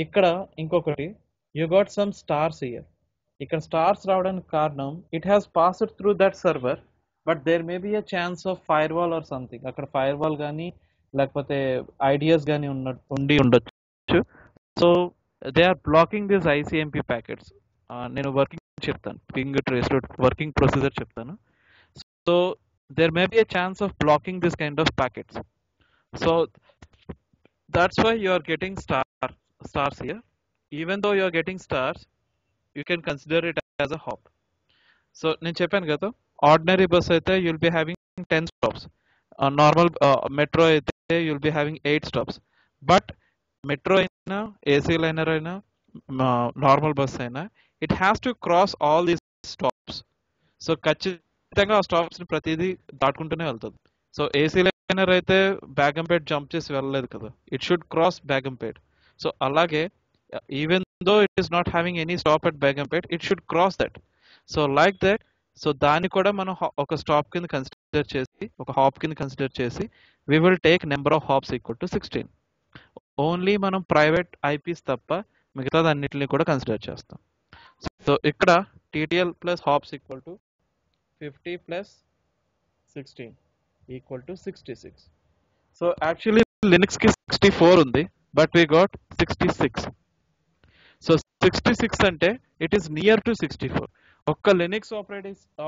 ఇక్కడ ఇంకొకటి, you got some stars here. ఇక్కడ స్టార్స్ రావడానికి కారణం it has passed through that server, but there may be a chance of fire wall or something. అక్కడ fire wall కానీ లేకపోతే ideas కానీ ఉండి ఉండొచ్చు. So they are blocking this ICMP packets. నేను వర్కింగ్ చెప్తాను, పింగ్ ట్రేస్ వర్కింగ్ ప్రొసీజర్ చెప్తాను. So there may be a chance of blocking this kind of packets. So that's why you are getting stars here. Even though you are getting stars, you can consider it as a hop. So నేను చెప్పాను కదా, ordinary bus అయితే you'll be having 10 stops. Normal metro అయితే you'll be having 8 stops. But metro అయినా, AC liner అయినా, normal bus అయినా, it has to cross all these stops. So ఖచ్చితంగా ఆ స్టాప్స్ ని ప్రతిదీ దాటుకుంటూనే వెళ్తుంది. సో ఏసీ లైనర్ అయితే బేగంపేట్ జంప్ చేసి వెళ్ళలేదు కదా, it should cross Begumpet. So అలాగే even though it is not having any stop at Begumpet, it should cross that. So like that, so దాన్ని కూడా మనం ఒక స్టాప్ కింద కన్సిడర్ చేసి, ఒక హాప్ కింద కన్సిడర్ చేసి, we will take number of hops equal to 16. Only మనం ప్రైవేట్ ఐపీస్ తప్ప మిగతాది అన్నిటిని కూడా కన్సిడర్ చేస్తాం. సో ఇక్కడ TTL plus hops equal to 50 plus 16 equal to 66. So actually Linux ki 64 undi, but we got 66. So 66 ante it is near to 64. ఒక్క Linux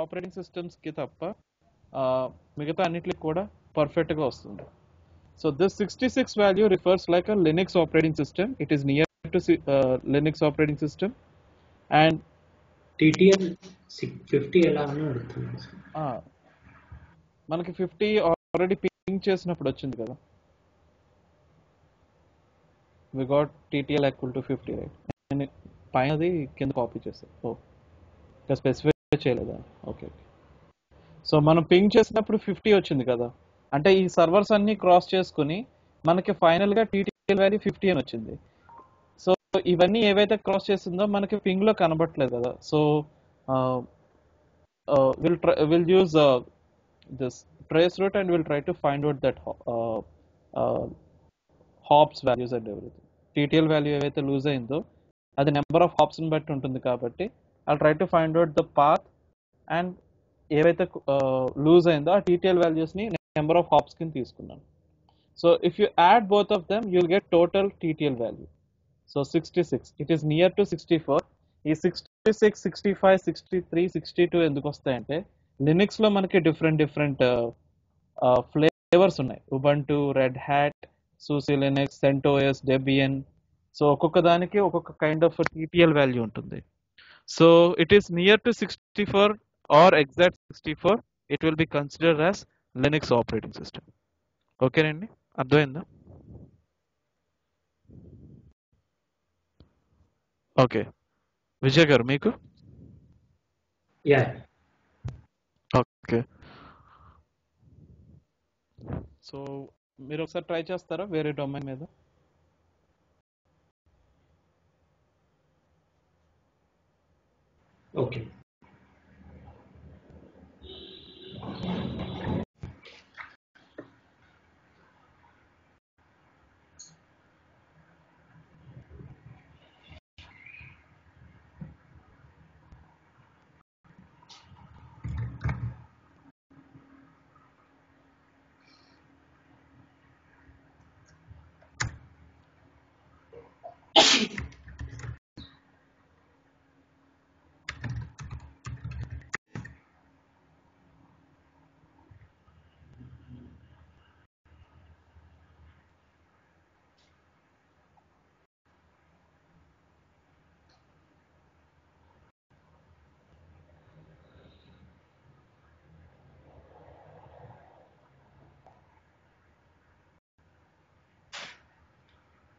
operating systems కి తప్ప మిగతా అన్నిటికి కూడా పర్ఫెక్ట్ గా వస్తుంది. So this 66 value refers like a Linux operating system. It is near to Linux operating system. And TTL 50 ఎలా అని అడుగుతున్నాను. మనకి 50 ఆల్రెడీ పింగ్ చేసినప్పుడు వచ్చింది కదా, we got TTL equal to 50, right? నేను పైనది కింద కాపీ చేస్తాను. ఇంకా స్పెసిఫై చేయలేదా? ఓకే. సో మనం పింగ్ చేసినప్పుడు 50 వచ్చింది కదా, అంటే ఈ సర్వర్స్ అన్ని క్రాస్ చేసుకుని మనకి ఫైనల్ గా టీటీఎల్ వాల్యూ 50 అని వచ్చింది. సో ఇవన్నీ ఏవైతే క్రాస్ చేసిందో మనకి పింగ్ లో కనబట్టలేదు కదా. So will use this trace route and we'll try to find out that hops values and everything. TTL value ఏవైతే లూజ్ అయిందో అది నెంబర్ ఆఫ్ హాప్స్ ని బట్టి ఉంటుంది కాబట్టి I'll try to find out the path, and ఏవైతే loose అయిందో ఆ TTL values ని నెంబర్ ఆఫ్ హాప్స్ కింద తీసుకున్నాను. So if you add both of them, you'll get total TTL value. So 66, it is near to 64. ఈ 66, 65, 63, 62 ఎందుకు వస్తాయంటే Linux లో మనకి డిఫరెంట్ ఫ్లేవర్స్ ఉన్నాయి. Ubuntu, Red Hat, SUSE Linux, CentOS, Debian. So ఒక్కొక్క దానికి ఒక్కొక్క కైండ్ ఆఫ్ టీటీఎల్ వాల్యూ ఉంటుంది. So it is near to 64 or exact 64, it will be considered as Linux operating system. ఓకేనండి, అర్థమైందా? ఓకే విజయ్ గారు మీకు? Yeah okay. సో మీరు ఒకసారి ట్రై చేస్తారా వేరే డొమైన్ మీద? Okay.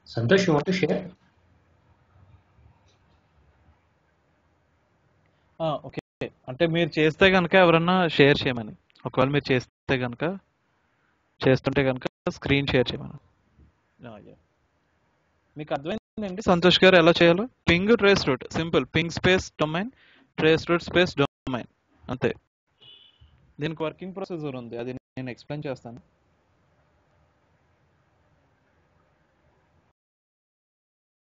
Santosh, you want to share? Okay, అంటే మీరు చేస్తే కనుక ఎవరన్నా షేర్ చేయమని, ఒకవేళ మీరు చేస్తే కనుక, చేస్తుంటే కనుక స్క్రీన్ షేర్ చేయమని. మీకు అర్థమైందండి సంతోష్ గారు ఎలా చేయాలో? Ping trace route, simple, ping space domain, trace route space domain, అంతే. దీనికి వర్కింగ్ ప్రొసీజర్ ఉంది, అది నేను ఎక్స్ప్లెయిన్ చేస్తాను.